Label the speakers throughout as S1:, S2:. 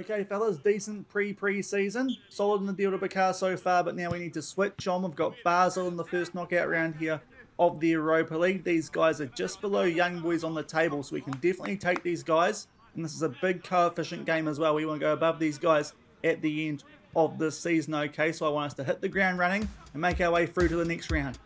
S1: Okay, fellas, decent pre-season. Solid in the Dieldabikar so far, but now we need to switch on. We've got Basel in the first knockout round here of the Europa League. These guys are just below young boys on the table, so we can definitely take these guys. And this is a big coefficient game as well. We want to go above these guys at the end of this season, okay? So I want us to hit the ground running and make our way through to the next round.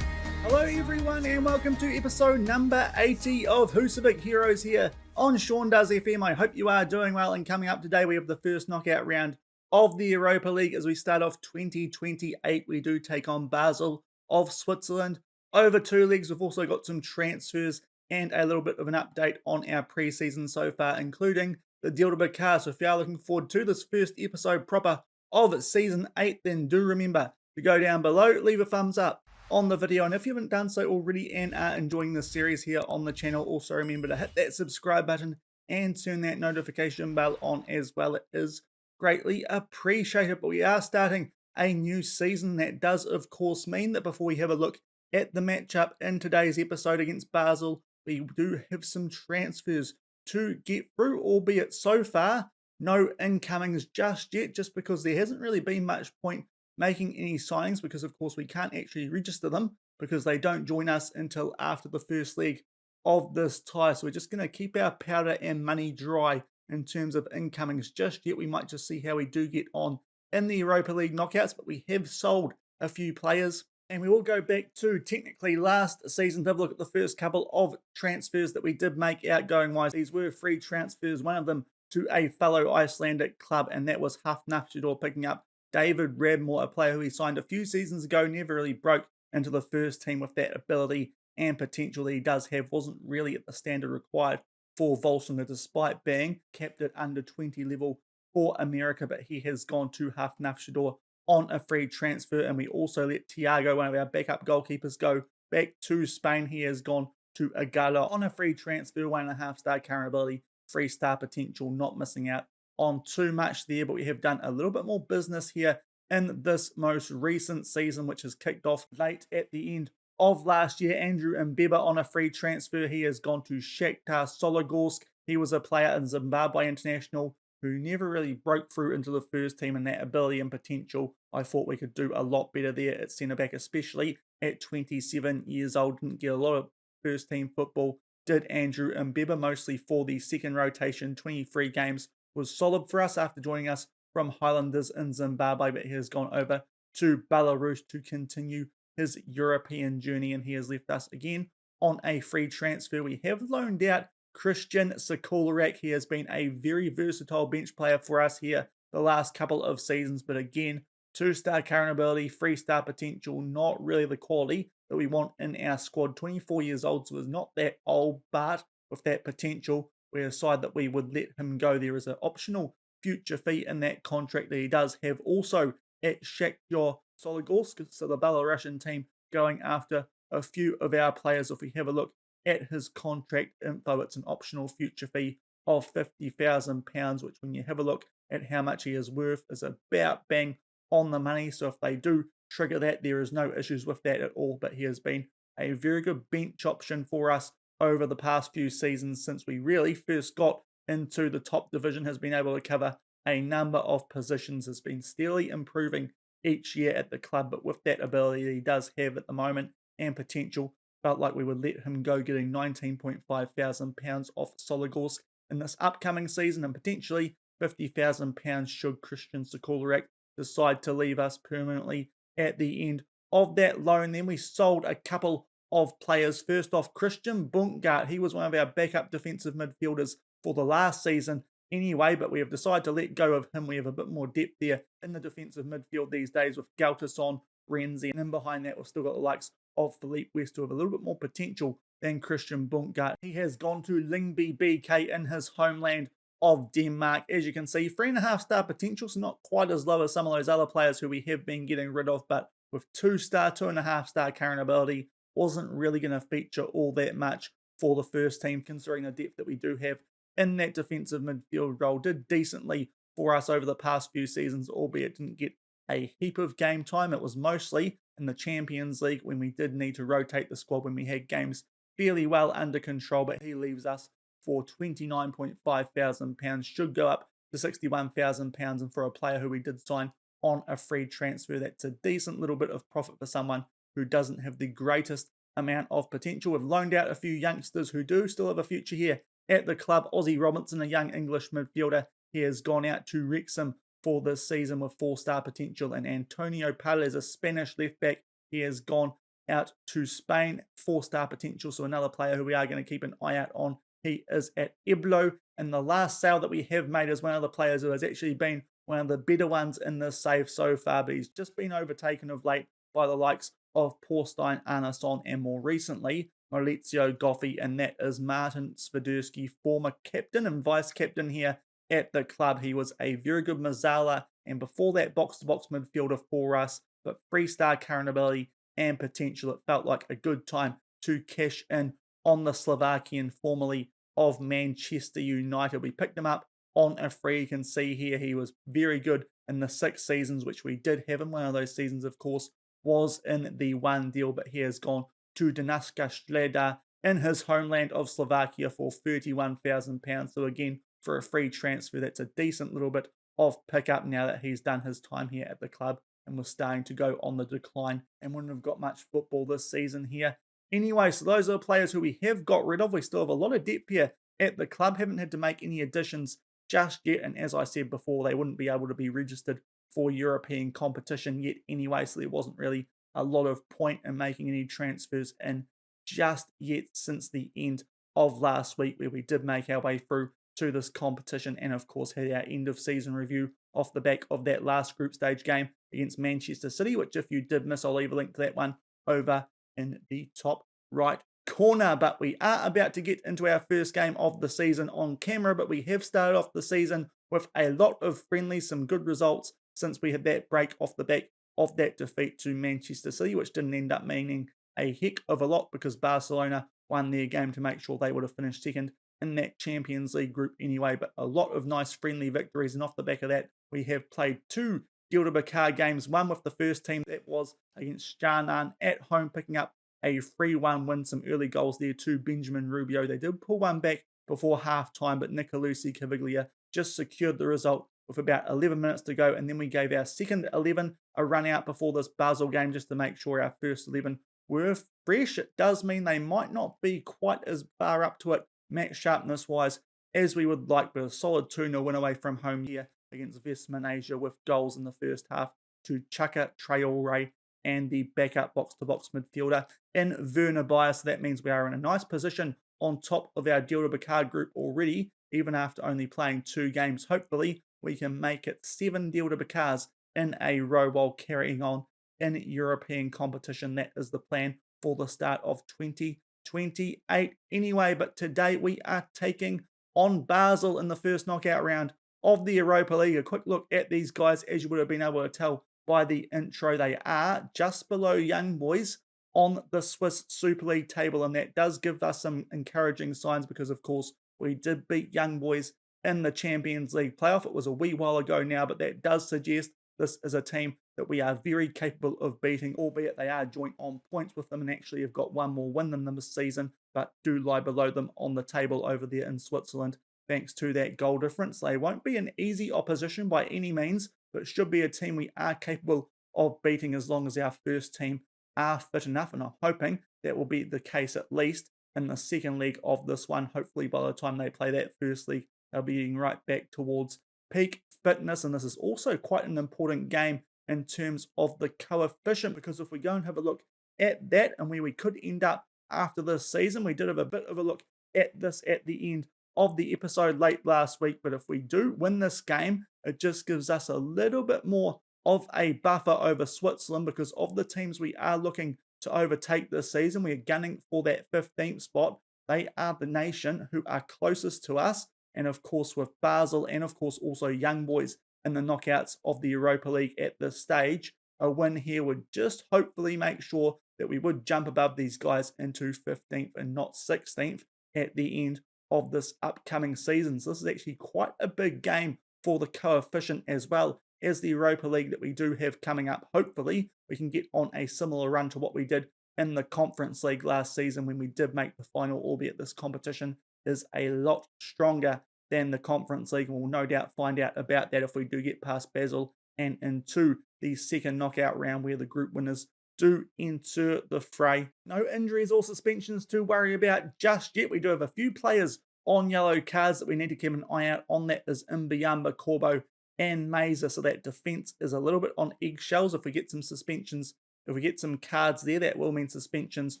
S1: Hello everyone and welcome to episode number 80 of Husavik Heroes here on Shaun Does FM. I hope you are doing well, and coming up today we have the first knockout round of the Europa League. As we start off 2028, we do take on Basel of Switzerland over 2 legs. We've also got some transfers and a little bit of an update on our pre-season so far, including the Dieldabikar. So if you are looking forward to this first episode proper of season 8, then do remember to go down below, leave a thumbs up on the video, and if you haven't done so already and are enjoying this series here on the channel, also remember to hit that subscribe button and turn that notification bell on as well. It is greatly appreciated. But we are starting a new season. That does of course mean that before we have a look at the matchup in today's episode against Basel, we do have some transfers to get through, albeit so far no incomings just yet, just because there hasn't really been much point making any signings, because of course we can't actually register them because they don't join us until after the first leg of this tie. So we're just going to keep our powder and money dry in terms of incomings just yet. We might just see how we do get on in the Europa League knockouts, but we have sold a few players, and we will go back to technically last season to have a look at the first couple of transfers that we did make outgoing wise. These were free transfers, one of them to a fellow Icelandic club, and that was Hafnarfjordur picking up David Radmore, a player who he signed a few seasons ago, never really broke into the first team with that ability and potential that he does have. Wasn't really at the standard required for Völsungur, despite being kept at under 20 level for America, but he has gone to Hafnarfjordur on a free transfer. And we also let Thiago, one of our backup goalkeepers, go back to Spain. He has gone to Agala on a free transfer, 1.5 star current ability, 3-star potential, not missing out on too much there. But we have done a little bit more business here in this most recent season, which has kicked off late at the end of last year. Andrew Mbeba on a free transfer. He has gone to Shakhtar Sologorsk. He was a player in Zimbabwe international who never really broke through into the first team, and that ability and potential, I thought we could do a lot better there at centre back, especially at 27 years old. Didn't get a lot of first team football, did Andrew Mbeba, mostly for the second rotation. 23 games was solid for us after joining us from Highlanders in Zimbabwe, but he has gone over to Belarus to continue his European journey, and he has left us again on a free transfer. We have loaned out Christian Sakularak. He has been a very versatile bench player for us here the last couple of seasons, but again, 2-star current ability, 3-star potential, not really the quality that we want in our squad. 24 years old, so is not that old, but with that potential, we decide that we would let him go. There is an optional future fee in that contract that he does have also at Shakhtar Sologorsk, so the Belarusian team going after a few of our players. If we have a look at his contract info, it's an optional future fee of £50,000, which when you have a look at how much he is worth is about bang on the money. So if they do trigger that, there is no issues with that at all. But he has been a very good bench option for us over the past few seasons since we really first got into the top division. Has been able to cover a number of positions, has been steadily improving each year at the club, but with that ability that he does have at the moment and potential, felt like we would let him go, getting £19.5 thousand off Sologorsk in this upcoming season, and potentially £50,000 should Christian Sakularak decide to leave us permanently at the end of that loan. Then we sold a couple of players. First off, Christian Bunkgaard. He was one of our backup defensive midfielders for the last season anyway, but we have decided to let go of him. We have a bit more depth there in the defensive midfield these days with Galtason, Renzi, and then behind that we've still got the likes of Philippe West, who have a little bit more potential than Christian Bunkgaard. He has gone to Lyngby BK in his homeland of Denmark. As you can see, 3.5-star potential, so not quite as low as some of those other players who we have been getting rid of, but with 2-star, 2.5-star current ability, wasn't really going to feature all that much for the first team, considering the depth that we do have in that defensive midfield role. Did decently for us over the past few seasons, albeit didn't get a heap of game time. It was mostly in the Champions League when we did need to rotate the squad when we had games fairly well under control, but he leaves us for £29.5 thousand, should go up to £61,000, and for a player who we did sign on a free transfer, that's a decent little bit of profit for someone who doesn't have the greatest amount of potential. We've loaned out a few youngsters who do still have a future here at the club. Ozzy Robinson, a young English midfielder, he has gone out to Wrexham for this season with 4-star potential, and Antonio Paredes, a Spanish left back, he has gone out to Spain, 4-star potential, so another player who we are going to keep an eye out on. He is at Eblo, and the last sale that we have made is one of the players who has actually been one of the better ones in this save so far, but he's just been overtaken of late by the likes of Porstein Arnason and more recently Maurizio Goffi, and that is Martin Swiderski, former captain and vice-captain here at the club. He was a very good Mazzala, and before that box-to-box midfielder for us, but 3-star current ability and potential. It felt like a good time to cash in on the Slovakian formerly of Manchester United. We picked him up on a free. You can see here he was very good in the 6 seasons which we did have him. One of those seasons, of course, was in the one deal, but he has gone to Danaska Streda in his homeland of Slovakia for £31,000. So again, for a free transfer, that's a decent little bit of pickup now that he's done his time here at the club and was starting to go on the decline and wouldn't have got much football this season here. Anyway, so those are the players who we have got rid of. We still have a lot of depth here at the club. Haven't had to make any additions just yet. And as I said before, they wouldn't be able to be registered for European competition yet anyway. So there wasn't really a lot of point in making any transfers in just yet since the end of last week, where we did make our way through to this competition and of course had our end of season review off the back of that last group stage game against Manchester City, which if you did miss, I'll leave a link to that one over in the top right corner. But we are about to get into our first game of the season on camera, but we have started off the season with a lot of friendlies, some good results since we had that break off the back of that defeat to Manchester City, which didn't end up meaning a heck of a lot because Barcelona won their game to make sure they would have finished second in that Champions League group anyway. But a lot of nice friendly victories, and off the back of that, we have played 2 Dieldabikar games, one with the first team that was against Shaun at home, picking up a 3-1 win, some early goals there to Benjamin Rubio. They did pull one back before half-time, but Nicolosi Caviglia just secured the result with about 11 minutes to go, and then we gave our second 11 a run out before this Basel game just to make sure our first 11 were fresh. It does mean they might not be quite as far up to it match sharpness wise as we would like, but a solid 2-0 win away from home here against Vestman Asia, with goals in the first half to Chaka Traore and the backup box-to-box midfielder in Werner Bayer. So that means we are in a nice position on top of our Dieldabikar group already, even after only playing 2 games. Hopefully we can make it 7 Dieldabikars in a row while carrying on in European competition. That is the plan for the start of 2028 anyway. But today we are taking on Basel in the first knockout round of the Europa League. A quick look at these guys. As you would have been able to tell by the intro, they are just below Young Boys on the Swiss Super League table, and that does give us some encouraging signs because of course we did beat Young Boys in the Champions League playoff. It was a wee while ago now, but that does suggest this is a team that we are very capable of beating, albeit they are joint on points with them and actually have got one more win than them this season, but do lie below them on the table over there in Switzerland thanks to that goal difference. They won't be an easy opposition by any means, but should be a team we are capable of beating as long as our first team are fit enough, and I'm hoping that will be the case at least in the second leg of this one. Hopefully by the time they play that first league, they'll be getting right back towards peak fitness, and this is also quite an important game in terms of the coefficient, because if we go and have a look at that and where we could end up after this season, we did have a bit of a look at this at the end of the episode late last week, but if we do win this game, it just gives us a little bit more of a buffer over Switzerland, because of the teams we are looking to overtake this season, we are gunning for that 15th spot. They are the nation who are closest to us, and of course with Basel and of course also Young Boys in the knockouts of the Europa League at this stage, a win here would just hopefully make sure that we would jump above these guys into 15th and not 16th at the end of this upcoming season. So this is actually quite a big game for the coefficient as well as the Europa League that we do have coming up. Hopefully, we can get on a similar run to what we did in the Conference League last season when we did make the final, albeit this competition is a lot stronger than the Conference League. And we'll no doubt find out about that if we do get past Basel and into the second knockout round where the group winners do enter the fray. No injuries or suspensions to worry about just yet. We do have a few players on yellow cards that we need to keep an eye out on. That is Mbiamba, Corbo, and Meza. So that defense is a little bit on eggshells. If we get some suspensions, if we get some cards there, that will mean suspensions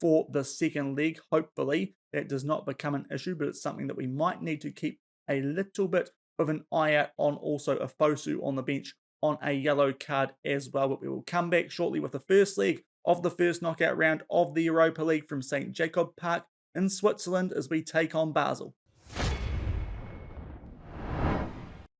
S1: for the second leg. Hopefully, that does not become an issue, but it's something that we might need to keep a little bit of an eye out on. Also, a Fosu on the bench on a yellow card as well. But we will come back shortly with the first leg of the first knockout round of the Europa League from St. Jacob Park in Switzerland as we take on Basel.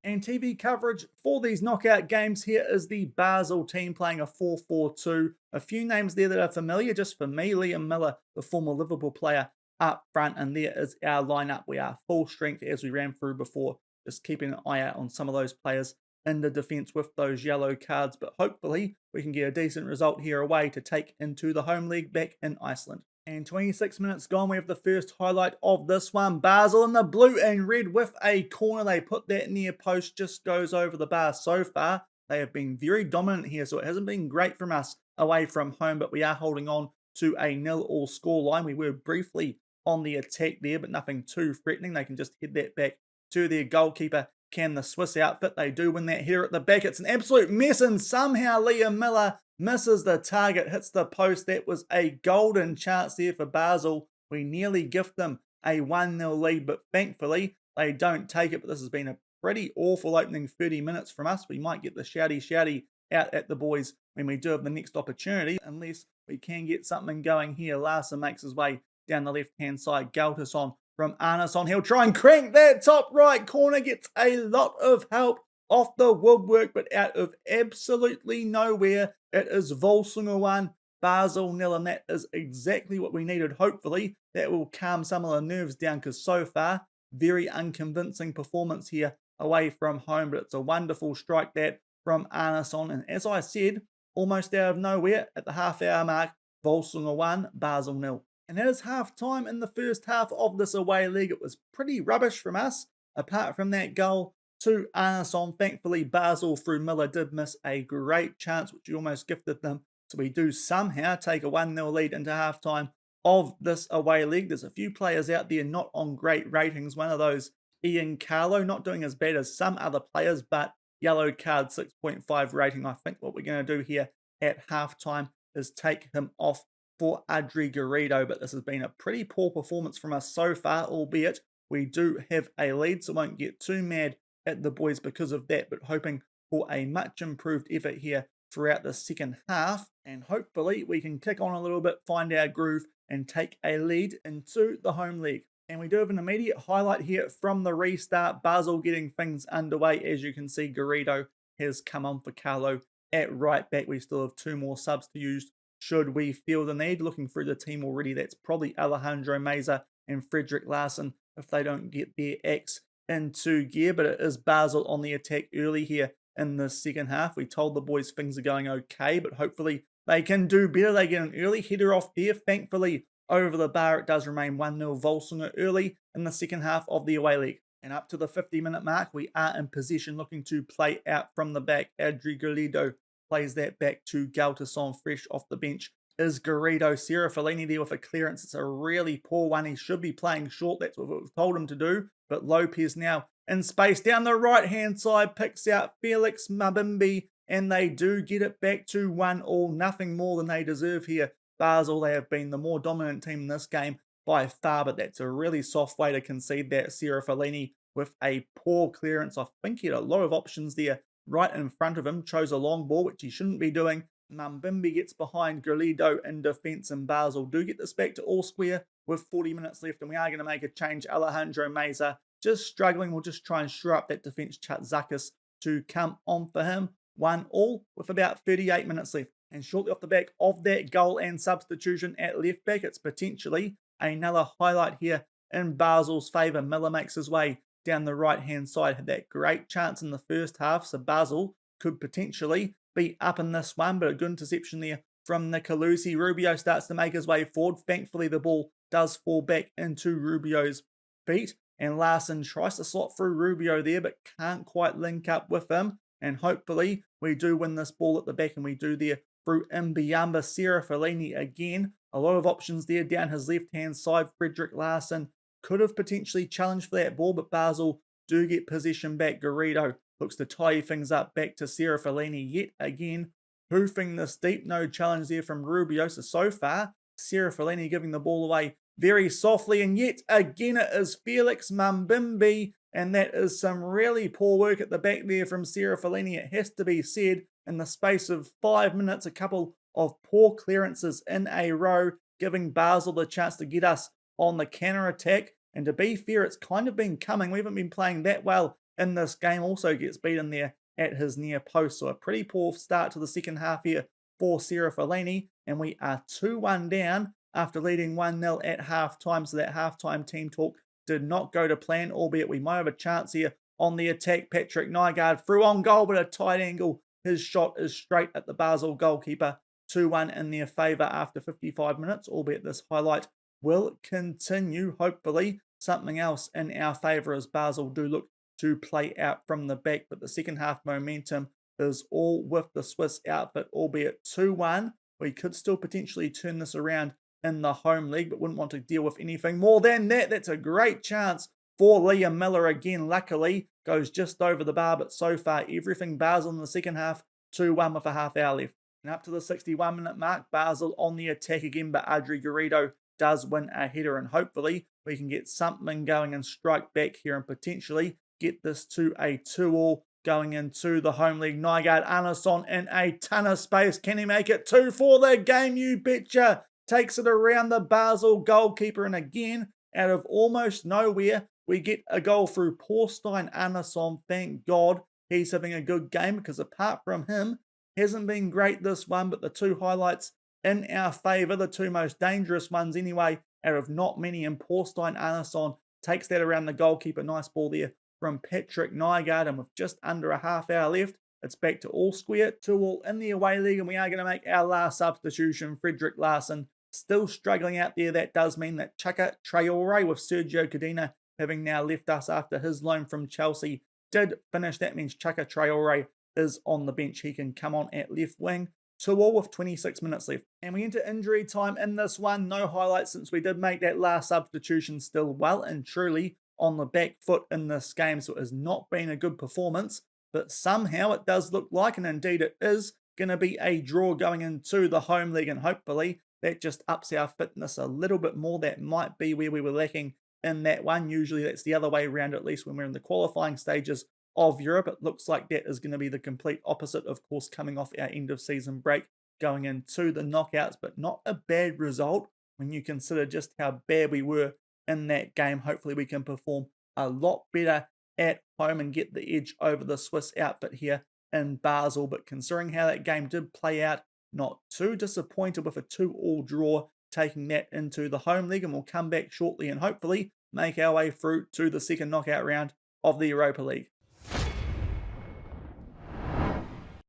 S1: And TV coverage for these knockout games, here is the Basel team playing a 4-4-2. A few names there that are familiar just for me. Liam Miller, the former Liverpool player, up front. And there is our lineup. We are full strength as we ran through before. Just keeping an eye out on some of those players in the defence with those yellow cards. But hopefully we can get a decent result here away to take into the home league back in Iceland. And 26 minutes gone, we have the first highlight of this one. Basel in the blue and red with a corner. They put that near post, just goes over the bar. So far, they have been very dominant here, so it hasn't been great from us away from home, but we are holding on to a 0-0 scoreline. We were briefly on the attack there, but nothing too threatening. They can just head that back to their goalkeeper. Can the Swiss outfit? They do win that here at the back. It's an absolute mess, and somehow Liam Miller misses the target, hits the post. That was a golden chance there for Basel. We nearly gift them a 1-0 lead, but thankfully they don't take it. But this has been a pretty awful opening 30 minutes from us. We might get the shouty out at the boys when we do have the next opportunity, unless we can get something going here. Larson makes his way down the left-hand side. Galtason from Arneson. He'll try and crank that top right corner. Gets a lot of help off the woodwork, but out of absolutely nowhere. It is Völsungur 1, Basel 0, and that is exactly what we needed. Hopefully, that will calm some of the nerves down, because so far, very unconvincing performance here away from home, but it's a wonderful strike that from Arneson. And as I said, almost out of nowhere at the half-hour mark, Völsungur 1, Basel 0. And that is half-time in the first half of this away leg. It was pretty rubbish from us, apart from that goal to Arneson. Thankfully, Basel through Miller did miss a great chance, which he almost gifted them. So we do somehow take a 1-0 lead into halftime of this away leg. There's a few players out there not on great ratings. One of those, Ian Carlo, not doing as bad as some other players, but yellow card, 6.5 rating. I think what we're going to do here at halftime is take him off for Adri Garrido. But this has been a pretty poor performance from us so far, albeit we do have a lead, so won't get too mad at the boys because of that, but hoping for a much improved effort here throughout the second half, and hopefully we can kick on a little bit, find our groove, and take a lead into the home league. And we do have an immediate highlight here from the restart. Basel getting things underway. As you can see, Garrido has come on for Carlo at right back. We still have two more subs to use should we feel the need. Looking through the team already, that's probably Alejandro Meza and Frederick Larson if they don't get their acts into gear. But it is Basel on the attack early here in the second half. We told the boys things are going okay, but hopefully they can do better. They get an early header off there. Thankfully, over the bar, it does remain 1-0 Völsungur early in the second half of the away leg. And up to the 50-minute mark, we are in possession, looking to play out from the back. Adri Garrido plays that back to Galtason, fresh off the bench. Is Garrido. Sarah Fellini there with a clearance. It's a really poor one. He should be playing short. That's what we've told him to do. But Lopez now in space down the right-hand side, picks out Felix Mabimbi, and they do get it back to 1-1. Nothing more than they deserve here. Basel, they have been the more dominant team in this game by far, but that's a really soft way to concede that. Sarah Fellini with a poor clearance. I think he had a lot of options there right in front of him. Chose a long ball, which he shouldn't be doing. Mabimbi gets behind Garrido in defence, and Basel do get this back to all square with 40 minutes left, and we are going to make a change. Alejandro Meza just struggling. We'll just try and shore up that defence. Chatzakis to come on for him. 1-1 with about 38 minutes left. And shortly off the back of that goal and substitution at left back, it's potentially another highlight here in Basel's favour. Miller makes his way down the right-hand side. Had that great chance in the first half, so Basel could potentially be up in this one, but a good interception there from Nicolosi. Rubio starts to make his way forward. Thankfully, the ball does fall back into Rubio's feet, and Larson tries to slot through Rubio there, but can't quite link up with him. And hopefully, we do win this ball at the back, and we do there through Mbiamba. Serafellini again. A lot of options there down his left-hand side. Frederick Larson could have potentially challenged for that ball, but Basel do get possession back. Garrido looks to tie things up back to Serafellini yet again. Hoofing this deep, no challenge there from Rubio. So far, Serafellini giving the ball away very softly, and yet again it is Felix Mambimbi, and that is some really poor work at the back there from Serafellini. It has to be said, in the space of 5 minutes, a couple of poor clearances in a row, giving Basel the chance to get us on the counter-attack. And to be fair, it's kind of been coming. We haven't been playing that well in this game. Also gets beaten there at his near post. So a pretty poor start to the second half here for Serafellini. And we are 2-1 down after leading 1-0 at half-time. So that half-time team talk did not go to plan, albeit we might have a chance here on the attack. Patrick Nygaard through on goal, but a tight angle. His shot is straight at the Basel goalkeeper. 2-1 in their favour after 55 minutes, albeit this highlight will continue. Hopefully something else in our favour as Basel do look to play out from the back, but the second half momentum is all with the Swiss outfit, albeit 2-1. We could still potentially turn this around in the home league, but wouldn't want to deal with anything more than that. That's a great chance for Liam Miller again. Luckily, goes just over the bar, but so far everything Basel in the second half, 2-1 with a half hour left. And up to the 61-minute mark, Basel on the attack again, but Adri Garrido does win a header, and hopefully we can get something going and strike back here and potentially get this to a 2-2 going into the home league. Nygaard Arnason in a ton of space. Can he make it 2 for the game? You betcha. Takes it around the Basel goalkeeper, and again, out of almost nowhere, we get a goal through Porstein Arnason. Thank God he's having a good game, because apart from him, hasn't been great this one, but the two highlights in our favour, the two most dangerous ones anyway, out of not many, and Porstein Arnason takes that around the goalkeeper. Nice ball there from Patrick Nygaard, and with just under a half hour left, it's back to all square, 2-2 in the away league, and we are going to make our last substitution. Frederick Larson still struggling out there. That does mean that Chaka Traore, with Sergio Cadena having now left us after his loan from Chelsea, did finish. That means Chaka Traore is on the bench. He can come on at left wing. 2-2 with 26 minutes left. And we enter injury time in this one. No highlights since we did make that last substitution. Still well and truly on the back foot in this game. So it has not been a good performance. But somehow it does look like, and indeed it is, going to be a draw going into the home league. And hopefully that just ups our fitness a little bit more. That might be where we were lacking in that one. Usually that's the other way around, at least when we're in the qualifying stages of Europe. It looks like that is going to be the complete opposite, of course, coming off our end of season break, going into the knockouts, but not a bad result when you consider just how bad we were in that game. Hopefully we can perform a lot better at home and get the edge over the Swiss outfit here in Basel. But considering how that game did play out, not too disappointed with a 2-2 draw, taking that into the home league, and we'll come back shortly and hopefully make our way through to the second knockout round of the Europa League.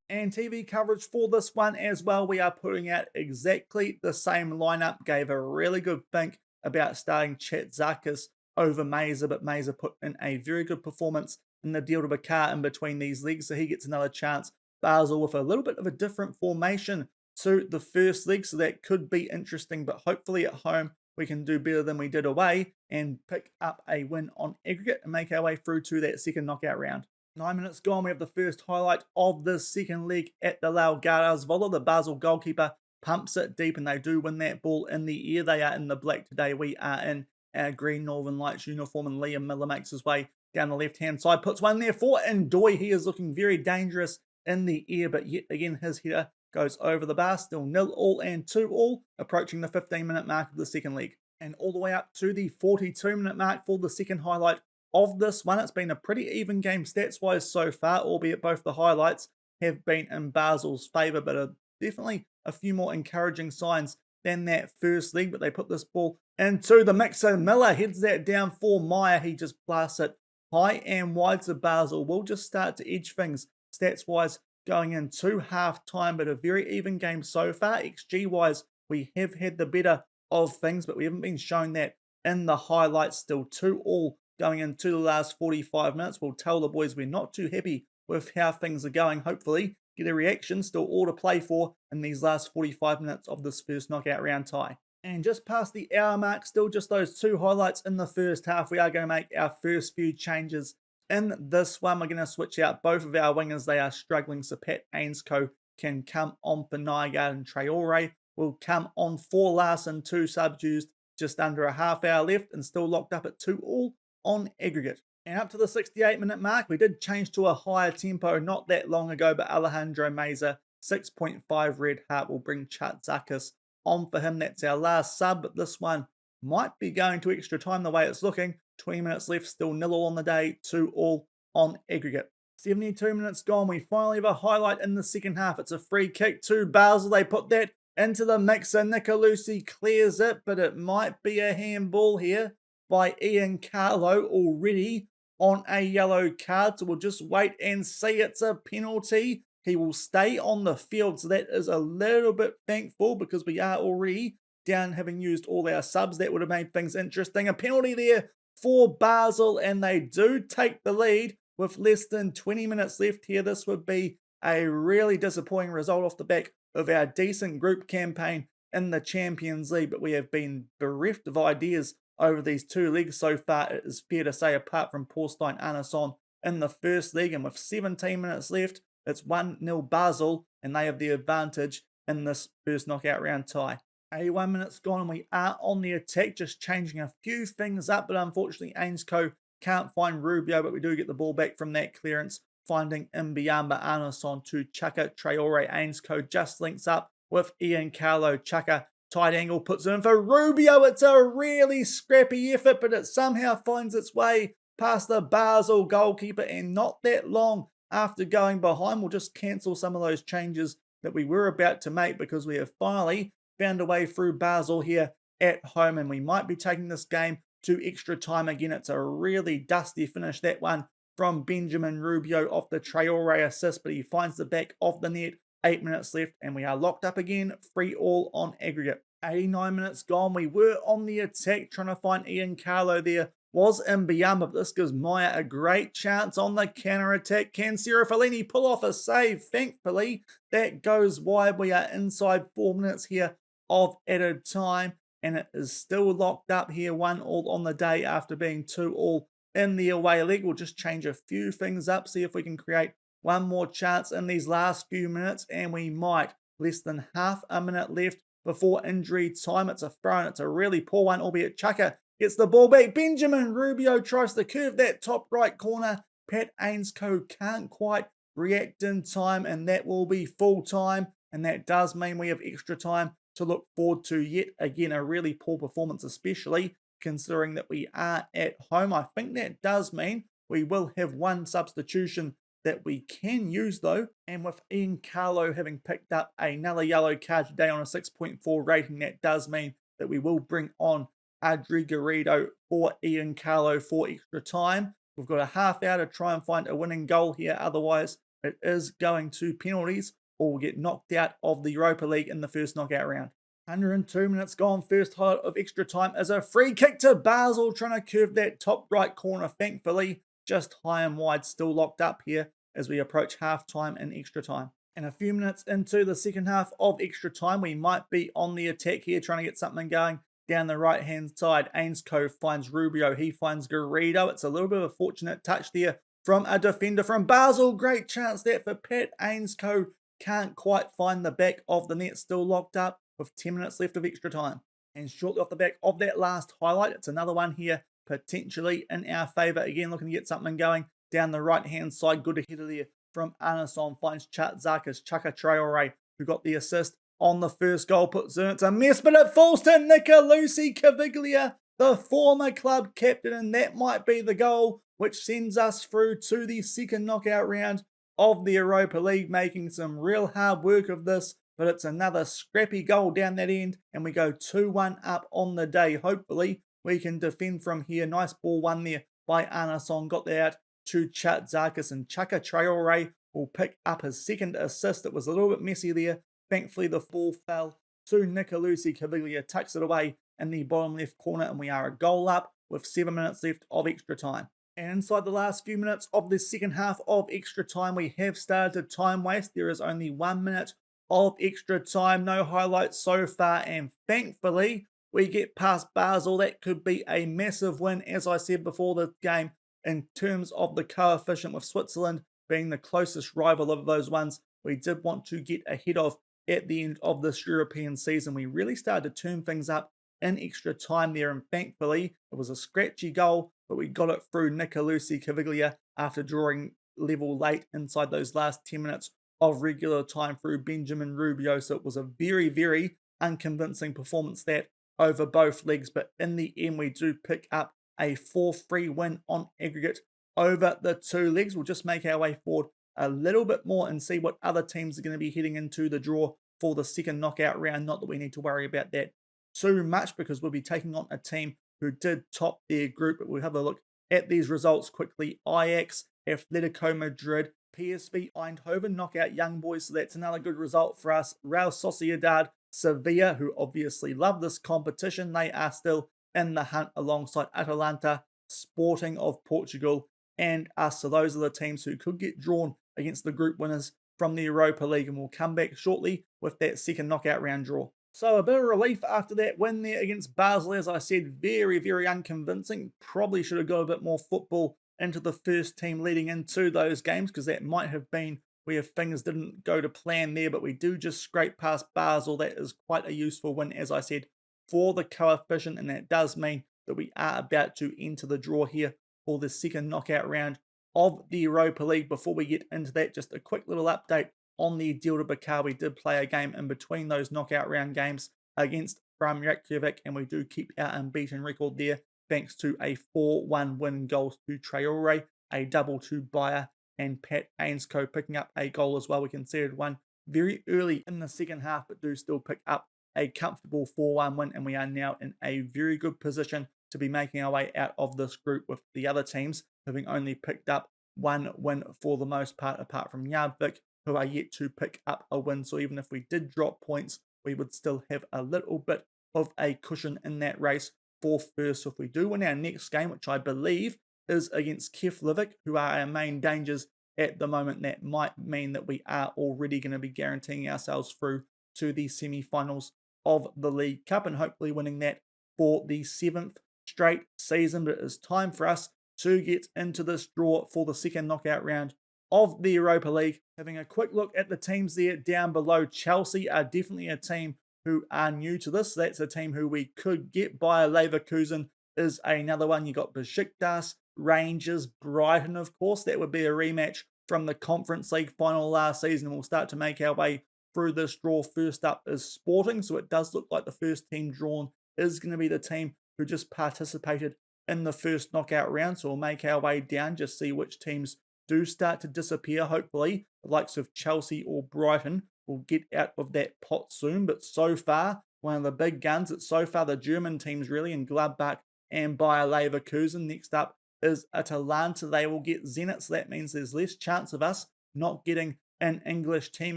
S1: And TV coverage for this one as well. We are putting out exactly the same lineup. Gave a really good think about starting Chatzakis over Meza, but Meza put in a very good performance in the Dieldabikar in between these legs, so he gets another chance. Basel with a little bit of a different formation to the first leg, so that could be interesting, but hopefully at home we can do better than we did away and pick up a win on aggregate and make our way through to that second knockout round. 9 minutes gone, we have the first highlight of the second leg at the Laugaras Vola. The Basel goalkeeper pumps it deep, and they do win that ball in the air. They are in the black today. We are in our green Northern Lights uniform, and Liam Miller makes his way down the left-hand side, puts one there for Ndoye. He is looking very dangerous in the air, but yet again his header goes over the bar. Still 0-0 and 2-2, approaching the 15-minute mark of the second leg. And all the way up to the 42-minute mark for the second highlight of this one. It's been a pretty even game stats-wise so far, albeit both the highlights have been in Basel's favour, but a definitely a few more encouraging signs than that first leg, but they put this ball into the mixer. Miller heads that down for Meyer. He just blasts it high and wide to Basel. We'll just start to edge things stats-wise going into half-time, but a very even game so far. XG-wise, we have had the better of things, but we haven't been shown that in the highlights. Still 2-2 going into the last 45 minutes. We'll tell the boys we're not too happy with how things are going. Hopefully, get a reaction. Still all to play for in these last 45 minutes of this first knockout round tie. And just past the hour mark, still just those 2 highlights in the first half. We are going to make our first few changes in this one. We're going to switch out both of our wingers. They are struggling, so Pat Ainscough can come on for Nygaard, and Traore will come on for Larson. 2 subs used, just under a half hour left, and still locked up at 2-2 on aggregate. And up to the 68-minute mark, we did change to a higher tempo not that long ago, but Alejandro Meza, 6.5 red heart, will bring Chatzakis on for him. That's our last sub, but this one might be going to extra time the way it's looking. 20 minutes left, still 0-0 on the day, 2-2 on aggregate. 72 minutes gone, we finally have a highlight in the second half. It's a free kick to Basel. They put that into the mixer. Nicolosi clears it, but it might be a handball here by Ian Carlo, already on a yellow card. So we'll just wait and see. It's a penalty. He will stay on the field, so that is a little bit thankful because we are already down having used all our subs. That would have made things interesting. A penalty there for Basel, and they do take the lead with less than 20 minutes left here. This would be a really disappointing result off the back of our decent group campaign in the Champions League, but we have been bereft of ideas over these 2 legs so far, it is fair to say, apart from Porstein Arnason in the first leg. And with 17 minutes left, it's 1-0 Basel, and they have the advantage in this first knockout round tie. 81 minutes gone, and we are on the attack, just changing a few things up, but unfortunately Ainscough can't find Rubio, but we do get the ball back from that clearance, finding Mbiamba Arnason to Chaka Traore. Ainscough just links up with Ian Carlo. Chaka, tight angle, puts it in for Rubio. It's a really scrappy effort, but it somehow finds its way past the Basel goalkeeper, and not that long after going behind. We'll just cancel some of those changes that we were about to make because we have finally found a way through Basel here at home, and we might be taking this game to extra time again. It's a really dusty finish, that one from Benjamin Rubio off the Traore assist, but he finds the back of the net. 8 minutes left, and we are locked up again, 3-3 on aggregate. 89 minutes gone, we were on the attack, trying to find Ian Carlo there. Was Mbiamba, but this gives Maya a great chance on the counter-attack. Can Sarah Fellini pull off a save? Thankfully, that goes wide. We are inside 4 minutes here of added time, and it is still locked up here, 1-1 on the day after being 2-2 in the away leg. We'll just change a few things up, see if we can create one more chance in these last few minutes, and we might. Less than half a minute left before injury time. It's a throw, and it's a really poor one, albeit Chaka gets the ball back. Benjamin Rubio tries to curve that top right corner. Pat Ainscough can't quite react in time, and that will be full time, and that does mean we have extra time to look forward to. Yet again, a really poor performance, especially considering that we are at home. I think that does mean we will have one substitution that we can use though, and with Ian Carlo having picked up another yellow card today on a 6.4 rating, that does mean that we will bring on Adri Garrido for Ian Carlo for extra time. We've got a half hour to try and find a winning goal here, otherwise it is going to penalties or we'll get knocked out of the Europa League in the first knockout round. 102 minutes gone, first highlight of extra time is a free kick to Basel, trying to curve that top right corner, thankfully just high and wide, still locked up here as we approach half time and extra time. And a few minutes into the second half of extra time, we might be on the attack here, trying to get something going down the right hand side. Ainscough finds Rubio, he finds Garrido. It's a little bit of a fortunate touch there from a defender from Basel. Great chance there for Pat Ainscough, can't quite find the back of the net, still locked up with 10 minutes left of extra time. And shortly off the back of that last highlight, it's another one here potentially in our favour. Again, looking to get something going down the right-hand side. Good header there from Arnason, finds Chatzakis. Chaka Traore, who got the assist on the first goal, puts in. It's a mess, but it falls to Nicolosi Caviglia, the former club captain, and that might be the goal which sends us through to the second knockout round of the Europa League, making some real hard work of this but it's another scrappy goal down that end, and we go 2-1 up on the day. Hopefully, we can defend from here. Nice ball won there by Arnason, got that out to Chatzakis, and Chaka Traore will pick up his second assist. It was a little bit messy there. Thankfully, the ball fell to Nicolusi. Caviglia tucks it away in the bottom left corner, and we are a goal up with 7 minutes left of extra time. And inside the last few minutes of the second half of extra time, we have started to time waste. There is only 1 minute of extra time. No highlights so far, and thankfully, we get past Basel. That could be a massive win, as I said before the game, in terms of the coefficient, with Switzerland being the closest rival of those ones we did want to get ahead of at the end of this European season. We really started to turn things up in extra time there, and thankfully it was a scratchy goal, but we got it through Nicolusi Caviglia after drawing level late inside those last 10 minutes of regular time through Benjamin Rubio. So it was a very, very unconvincing performance that over both legs, but in the end we do pick up a 4-3 win on aggregate over the two legs. We'll just make our way forward a little bit more and see what other teams are going to be heading into the draw for the second knockout round. Not that we need to worry about that too much, because we'll be taking on a team who did top their group. But we'll have a look at these results quickly. Ajax, Atletico Madrid, PSV Eindhoven knock out Young Boys, so that's another good result for us. Real Sociedad, Sevilla, who obviously love this competition, they are still in the hunt alongside Atalanta, Sporting of Portugal, and us. So those are the teams who could get drawn against the group winners from the Europa League, and we'll come back shortly with that second knockout round draw. So a bit of relief after that win there against Basel. As I said, very, very unconvincing. Probably should have got a bit more football into the first team leading into those games, because that might have been where things didn't go to plan there, but we do just scrape past Basel. That is quite a useful win, as I said, for the coefficient, and that does mean that we are about to enter the draw here for the second knockout round of the Europa League. Before we get into that, just a quick little update on the Dieldabikar. We did play a game in between those knockout round games against from Reykjavik, and we do keep our unbeaten record there thanks to a 4-1 win, goals to Traore, a double to Bayer, and Pat Ainscoe picking up a goal as well. We conceded one very early in the second half, but do still pick up a comfortable 4-1 win, and we are now in a very good position to be making our way out of this group, with the other teams having only picked up one win for the most part, apart from Yarvik, who are yet to pick up a win. So even if we did drop points, we would still have a little bit of a cushion in that race for first. So if we do win our next game, which I believe is against Keflavik, who are our main dangers at the moment, that might mean that we are already going to be guaranteeing ourselves through to the semi-finals of the League Cup, and hopefully winning that for the 7th straight season. But it is time for us to get into this draw for the second knockout round of the Europa League. Having a quick look at the teams there down below, Chelsea are definitely a team who are new to this. That's a team who we could get. Bayer Leverkusen is another one. You got Besiktas, Rangers, Brighton, of course. That would be a rematch from the Conference League final last season. We'll start to make our way through this draw. First up is Sporting, so it does look like the first team drawn is going to be the team who just participated in the first knockout round. So we'll make our way down, just see which teams do start to disappear. Hopefully the likes of Chelsea or Brighton will get out of that pot soon. But so far, one of the big guns, it's so far the German teams really, in Gladbach and Bayer Leverkusen. Next up is Atalanta. They will get Zenit, so that means there's less chance of us not getting an English team.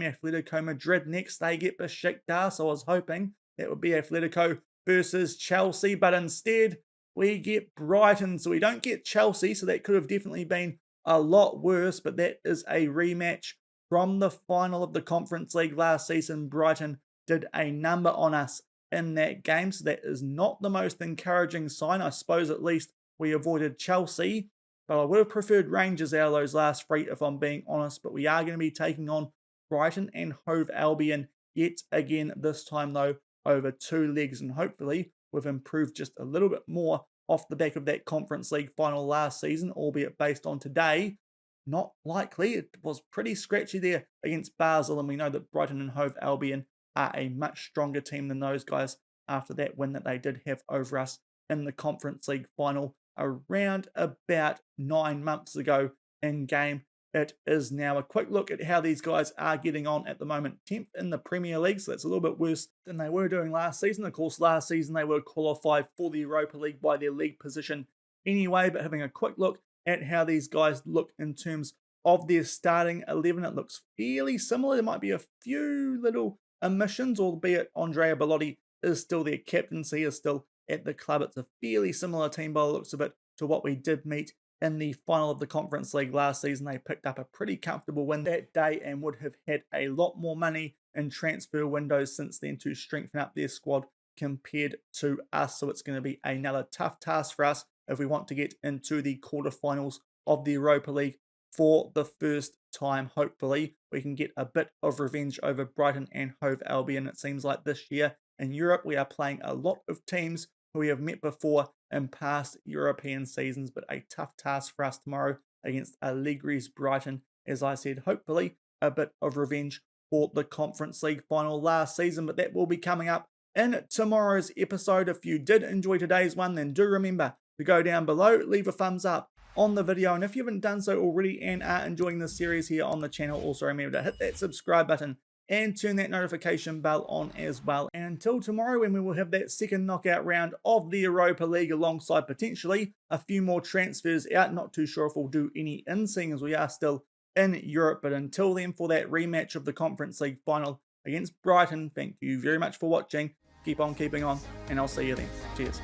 S1: Atletico Madrid next, they get Besiktas. So I was hoping that would be Atletico versus Chelsea, but instead we get Brighton. So we don't get Chelsea, so that could have definitely been a lot worse, but that is a rematch from the final of the Conference League last season. Brighton did a number on us in that game, so that is not the most encouraging sign. I suppose at least we avoided Chelsea, but I would have preferred Rangers out of those last three, if I'm being honest. But we are going to be taking on Brighton and Hove Albion yet again, this time though over two legs, and hopefully we've improved just a little bit more off the back of that Conference League final last season, albeit based on today. Not likely. It was pretty scratchy there against Basel, and we know that Brighton and Hove Albion are a much stronger team than those guys after that win that they did have over us in the Conference League final around about 9 months ago in game it is now. A quick look at how these guys are getting on at the moment. 10th in the Premier League, so that's a little bit worse than they were doing last season. Of course, last season they were qualified for the Europa League by their league position anyway, but having a quick look at how these guys look in terms of their starting 11, it looks fairly similar. There might be a few little omissions, albeit Andrea Bellotti is still their captain, so he is still at the club. It's a fairly similar team by the looks of it to what we did meet in the final of the Conference League last season. They picked up a pretty comfortable win that day and would have had a lot more money in transfer windows since then to strengthen up their squad compared to us. So it's going to be another tough task for us if we want to get into the quarterfinals of the Europa League for the first time. Hopefully, we can get a bit of revenge over Brighton and Hove Albion. It seems like this year in Europe, we are playing a lot of teams who we have met before in past European seasons, but a tough task for us tomorrow against Allegri's Brighton. As I said, hopefully a bit of revenge for the Conference League final last season, but that will be coming up in tomorrow's episode. If you did enjoy today's one, then do remember to go down below, leave a thumbs up on the video, and if you haven't done so already and are enjoying this series here on the channel, also remember to hit that subscribe button and turn that notification bell on as well. And until tomorrow, when we will have that second knockout round of the Europa League alongside potentially a few more transfers out. Not too sure if we'll do any in, seeing as we are still in Europe. But until then, for that rematch of the Conference League final against Brighton, thank you very much for watching. Keep on keeping on, and I'll see you then. Cheers.